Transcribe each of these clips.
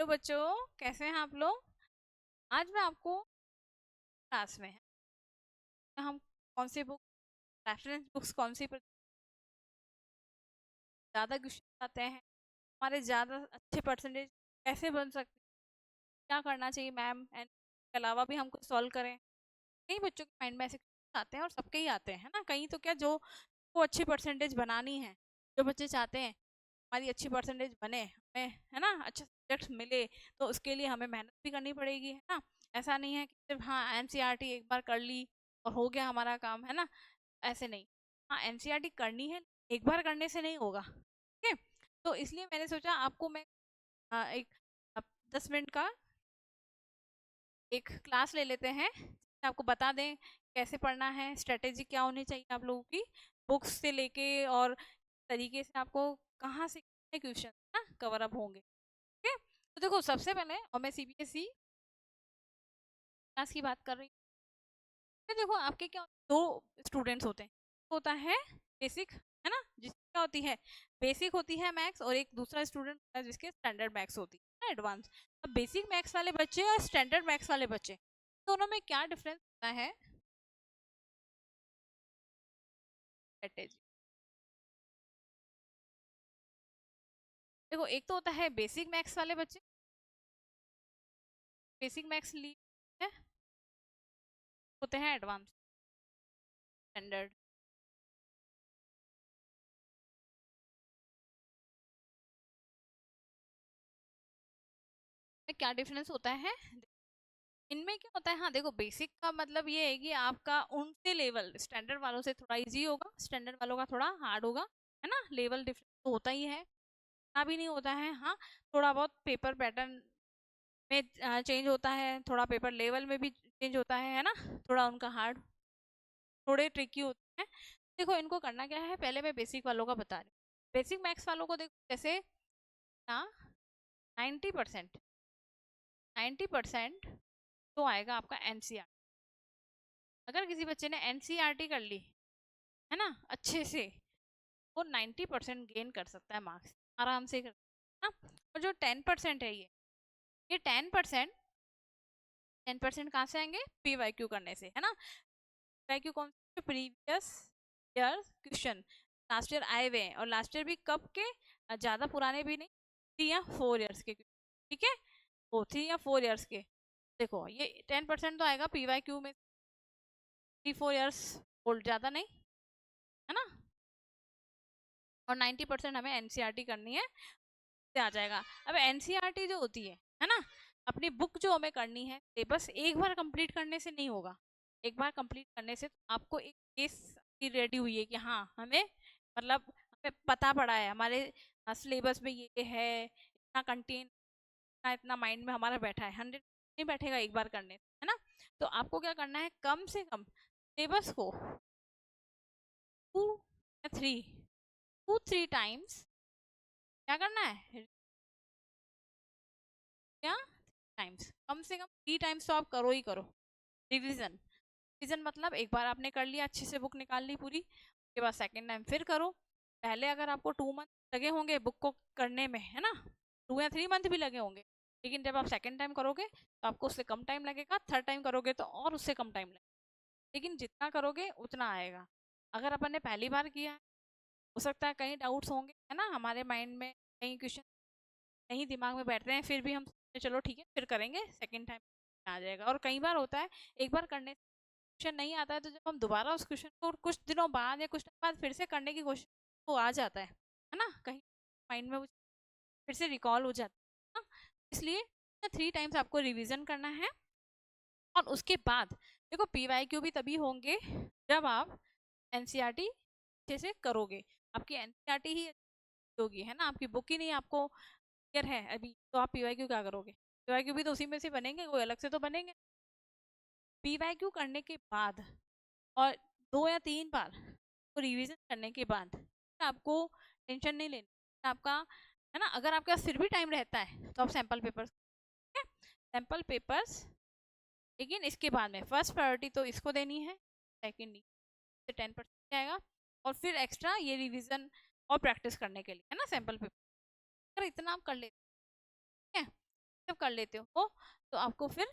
Hello बच्चों, कैसे हैं आप लोग। आज मैं आपको क्लास में हम कौन सी बुक, रेफरेंस बुक्स कौन सी पर ज़्यादा क्वेश्चन आते हैं, हमारे ज़्यादा अच्छे परसेंटेज कैसे बन सकते हैं, क्या करना चाहिए मैम, एंड के अलावा भी हम कुछ सॉल्व करें। कई बच्चों के माइंड में ऐसे क्वेश्चन आते हैं और सबके ही आते हैं ना। कहीं तो क्या जो को अच्छी परसेंटेज बनानी है, जो बच्चे चाहते हैं हमारी अच्छी परसेंटेज बने, हमें है ना अच्छे सब्जेक्ट्स मिले, तो उसके लिए हमें मेहनत भी करनी पड़ेगी, है ना। ऐसा नहीं है कि सिर्फ हाँ एनसीईआरटी एक बार कर ली और हो गया हमारा काम, है ना। ऐसे नहीं, हाँ एनसीईआरटी करनी है, एक बार करने से नहीं होगा, ठीक है। तो इसलिए मैंने सोचा आपको मैं एक 10 मिनट का एक क्लास ले लेते हैं, आपको बता दें कैसे पढ़ना है, स्ट्रेटेजी क्या होनी चाहिए आप लोगों की, बुक्स से लेके और तरीके से आपको कहाँ से कितने क्वेश्चन ना कवर अप होंगे, ठीक है। तो देखो सबसे पहले, और मैं सीबीएसई क्लास की बात कर रही हूँ। देखो आपके क्या दो स्टूडेंट्स होते हैं, होता है बेसिक, है ना, जिसकी क्या होती है बेसिक होती है मैथ्स, और एक दूसरा स्टूडेंट होता है जिसके स्टैंडर्ड मैथ्स होती है एडवांस। अब बेसिक मैथ्स वाले बच्चे और स्टैंडर्ड मैथ्स वाले बच्चे दोनों में क्या डिफरेंस होता है, स्ट्रेटेजी। देखो एक तो होता है बेसिक मैथ्स वाले बच्चे, बेसिक मैथ्स ली है, होते हैं एडवांस स्टैंडर्ड। में क्या डिफरेंस होता है इनमें, क्या होता है, हाँ देखो बेसिक का मतलब ये है कि आपका उनसे लेवल स्टैंडर्ड वालों से थोड़ा इजी होगा, स्टैंडर्ड वालों का थोड़ा हार्ड होगा, है ना। लेवल डिफरेंस तो होता ही है, ना भी नहीं होता है, हाँ थोड़ा बहुत पेपर पैटर्न में चेंज होता है, थोड़ा पेपर लेवल में भी चेंज होता है ना। थोड़ा उनका हार्ड, थोड़े ट्रिकी होते हैं। देखो इनको करना क्या है, पहले मैं बेसिक वालों का बता रही हूँ। बेसिक मैथ्स वालों को देखो जैसे ना 90% 90% तो आएगा आपका एनसीईआर। अगर किसी बच्चे ने एनसीईआरटी कर ली है ना अच्छे से, वो 90% गेन कर सकता है मार्क्स, आराम से कर सकता है ना। और जो 10% है ये 10% कहाँ से आएंगे, पीवाईक्यू करने से, है ना। पीवाईक्यू कौन से, previous year question last year आए हुए हैं, और लास्ट ईयर भी कब के, ज़्यादा पुराने भी नहीं, 3 या 4 ईयर्स के, ठीक है, वो 3 या 4 ईयर्स के। देखो ये 10% तो आएगा पीवाईक्यू में, 3-4 ईयर्स ओल्ड, ज़्यादा नहीं, है ना। और 90% हमें एनसीईआरटी करनी है, से आ जाएगा। अब एनसीईआरटी जो होती है ना, अपनी बुक जो हमें करनी है सिलेबस एक बार कंप्लीट करने से नहीं होगा। एक बार कंप्लीट करने से आपको एक केस रेडी हुई है कि हाँ हमें मतलब हमें पता पड़ा है हमारे सिलेबस में ये है, इतना कंटेन, इतना माइंड में हमारा बैठा है, 100 नहीं बैठेगा एक बार करने से, है ना। तो आपको क्या करना है, कम से कम सिलेबस को 2 या 3 2-3 टाइम्स क्या करना है, क्या टाइम्स, कम से कम 3 टाइम्स तो आप करो ही करो रिवीजन। रिवीजन मतलब एक बार आपने कर लिया अच्छे से, बुक निकाल ली पूरी, उसके बाद सेकंड टाइम फिर करो। पहले अगर आपको 2 मंथ लगे होंगे बुक को करने में, है ना, 2 या 3 मंथ भी लगे होंगे, लेकिन जब आप सेकंड टाइम करोगे तो आपको उससे कम टाइम लगेगा, थर्ड टाइम करोगे तो और उससे कम टाइम लगेगा, लेकिन जितना करोगे उतना आएगा। अगर अपन ने पहली बार किया है, हो सकता है कहीं डाउट्स होंगे, है ना, हमारे माइंड में कहीं क्वेश्चन नहीं दिमाग में बैठ रहे हैं, फिर भी हम चलो ठीक है फिर करेंगे, सेकंड टाइम आ जाएगा। और कई बार होता है एक बार करने से क्वेश्चन नहीं आता है, तो जब हम दोबारा उस क्वेश्चन को कुछ दिनों बाद या कुछ टाइम बाद फिर से करने की कोशिश, वो आ जाता है ना, कहीं माइंड में वो फिर से रिकॉल हो जाता है ना। इसलिए 3 टाइम्स आपको रिवीजन करना है। और उसके बाद देखो पीवाईक्यू भी तभी होंगे जब आप एनसीईआरटी अच्छे से करोगे, आपकी एनसीईआरटी ही अच्छी होगी, है ना, आपकी बुक ही नहीं आपको क्लियर है अभी, तो आप पीवाईक्यू क्या करोगे, पीवाईक्यू भी तो उसी में से बनेंगे, कोई अलग से तो बनेंगे। पीवाईक्यू करने के बाद और 2 या 3 बार तो रिवीजन करने के बाद आपको टेंशन नहीं लेनी, आपका है ना। अगर आपके पास फिर भी टाइम रहता है तो आप सैंपल पेपर्स, सैंपल पेपर्स, लेकिन इसके बाद में फर्स्ट प्रायोरिटी तो इसको देनी है, सेकेंड से 10% आएगा, और फिर एक्स्ट्रा ये रिवीजन और प्रैक्टिस करने के लिए, है ना, सैंपल पेपर। अगर इतना आप कर लेते हैं जब कर लेते हो तो आपको फिर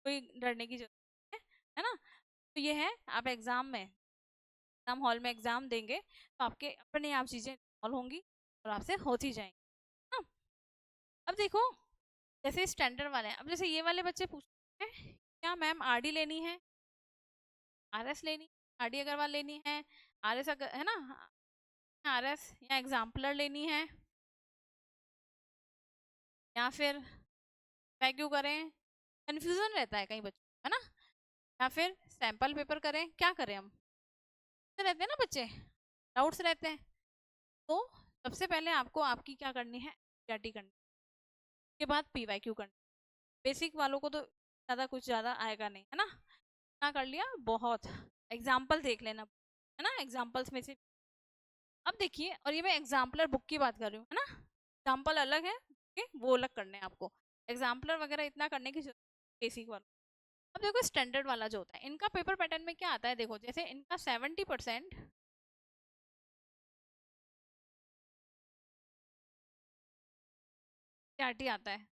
कोई डरने की जरूरत है ना। तो ये है, आप एग्जाम में, एग्जाम हॉल में एग्जाम देंगे तो आपके अपने आप चीजें सॉल्व होंगी और आपसे होती जाएंगी ना। अब देखो, जैसे स्टैंडर्ड वाले हैं, अब जैसे ये वाले बच्चे पूछते हैं क्या मैम आरडी लेनी है, आरएस लेनी, आरडी अग्रवाल लेनी है, आरएस है ना, आरएस या एग्जाम्पलर लेनी है, या फिर वैक्यू करें, कंफ्यूजन रहता है कई बच्चों को, है ना, या फिर सैंपल पेपर करें, क्या करें हम, तो रहते हैं ना बच्चे, डाउट्स रहते हैं। तो सबसे पहले आपको आपकी क्या करनी है, एनसीईआरटी करनी, उसके बाद पीवाईक्यू करनी। बेसिक वालों को तो कुछ ज़्यादा आएगा नहीं, है ना, ना कर लिया बहुत, एग्जाम्पल देख लेना, है ना, एग्जाम्पल्स में से। अब देखिए, और ये मैं एग्जाम्पलर बुक की बात कर रही हूँ, है ना, एग्जाम्पल अलग है, वो अलग करने हैं आपको, एग्जाम्पलर वगैरह इतना करने की जरूरत बेसिक वाला। अब देखो स्टैंडर्ड वाला जो होता है, इनका पेपर पैटर्न में क्या आता है, देखो जैसे इनका 70% एनसीईआरटी आता है,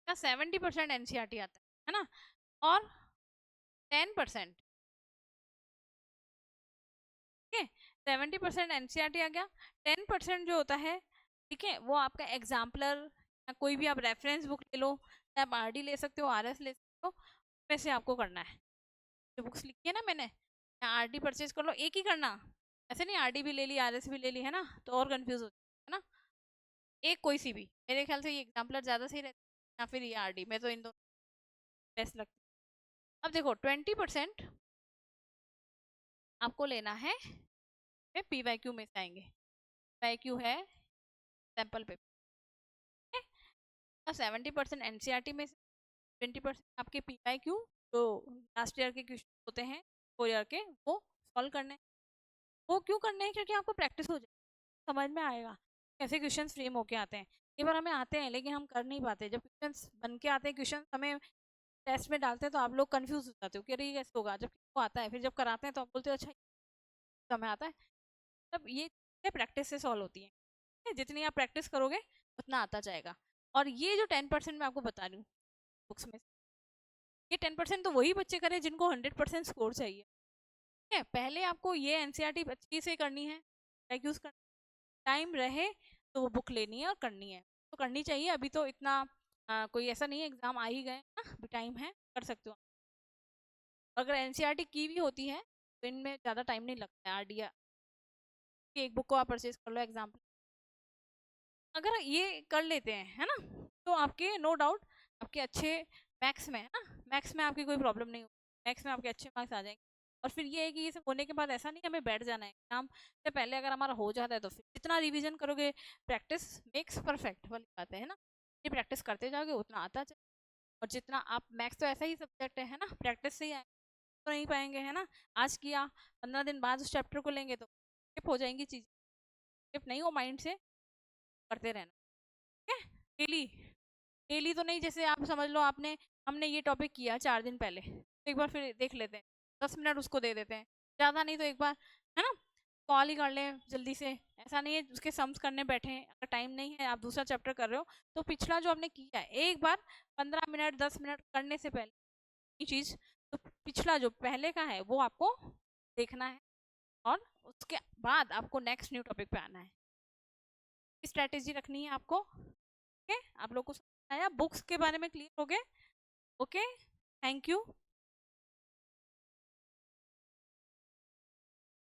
70% एनसीईआरटी आता है ना, और 10%, ठीक है, 70% एनसीईआरटी आ गया, 10% जो होता है, ठीक है, वो आपका एग्जाम्पलर या कोई भी आप रेफरेंस बुक ले लो, या आप आरडी ले सकते हो, आरएस ले सकते हो, वैसे आपको करना है, जो बुक्स लिखी है ना मैंने, या आरडी परचेज कर लो, एक ही करना, ऐसे नहीं आरडी भी ले ली आरएस भी ले ली, है ना, तो और कंफ्यूज हो है ना, एक कोई सी भी, मेरे ख्याल से ये एग्जाम्पलर ज्यादा सही रहता है, या फिर ये आरडी, मैं तो इन दोनों बेस्ट लगती है। अब देखो 20% आपको लेना है, पीवाईक्यू में से आएंगे, पीवाईक्यू है सैंपल पेपर, 70% एनसीईआरटी में से, 20% आपके पीवाईक्यू जो लास्ट ईयर के क्वेश्चन होते हैं 4 ईयर के, वो सॉल्व करने हैं। वो क्यों करने हैं, क्योंकि आपको प्रैक्टिस हो जाए, समझ में आएगा कैसे क्वेश्चन फ्रेम होके आते हैं। कई बार हमें आते हैं लेकिन हम कर नहीं पाते, जब क्वेश्चन बन के आते हैं, क्वेश्चन हमें टेस्ट में डालते हैं तो आप लोग कंफ्यूज हो जाते हो कि अरे ये कैसे होगा, जब किसी को आता है, फिर जब कराते हैं तो आप बोलते हो अच्छा हमें आता है। तब ये प्रैक्टिस से सॉल्व होती है, जितनी आप प्रैक्टिस करोगे उतना आता जाएगा। और ये जो 10% मैं आपको बता रही हूँ बुक्स में, ये 10% तो वही बच्चे करें जिनको 100% स्कोर चाहिए, ठीक है। पहले आपको ये एनसीईआरटी अच्छी से करनी है, यूज कर, टाइम रहे तो वो बुक लेनी है और करनी है, तो करनी चाहिए। अभी तो इतना कोई ऐसा नहीं है, एग्जाम आ ही गए ना, अभी टाइम है, कर सकते हो। अगर एनसीईआरटी की भी होती है तो इनमें ज़्यादा टाइम नहीं लगता है, आरडीआ की एक बुक को आप परचेज कर लो एग्जाम्पल, अगर ये कर लेते हैं, है ना, तो आपके नो डाउट आपके अच्छे मैथ्स में, है ना, मैथ्स में आपकी कोई प्रॉब्लम नहीं होगी, मैथ्स में आपके अच्छे मार्क्स आ जाएंगे। और फिर ये है कि ये सब होने के बाद ऐसा नहीं हमें बैठ जाना है, एग्जाम से पहले अगर हमारा हो जाता है तो फिर जितना रिवीजन करोगे, प्रैक्टिस मेक्स परफेक्ट वाली बात है ना, ये प्रैक्टिस करते जाओगे उतना आता जाए। और जितना आप, मैथ्स तो ऐसा ही सब्जेक्ट है ना, प्रैक्टिस से ही आए तो नहीं पाएंगे, है ना, आज किया 15 दिन बाद उस चैप्टर को लेंगे तो स्किप हो जाएंगी चीज़, स्किप नहीं हो माइंड से, करते रहना, ठीक है, डेली, डेली तो नहीं, जैसे आप समझ लो आपने, हमने ये टॉपिक किया 4 दिन पहले, तो एक बार फिर देख लेते हैं, 10 मिनट उसको दे देते हैं, ज़्यादा नहीं तो एक बार, है ना, कॉल ही कर लें जल्दी से, ऐसा नहीं है उसके सम्स करने बैठे हैं, अगर टाइम नहीं है आप दूसरा चैप्टर कर रहे हो, तो पिछला जो आपने किया है एक बार 15 मिनट 10 मिनट करने से पहले ये चीज़, तो पिछला जो पहले का है वो आपको देखना है, और उसके बाद आपको नेक्स्ट न्यू टॉपिक पे आना है, स्ट्रैटेजी रखनी है आपको, ओके। आप लोग को समझ आया, बुक्स के बारे में क्लियर हो गए, ओके, थैंक यू।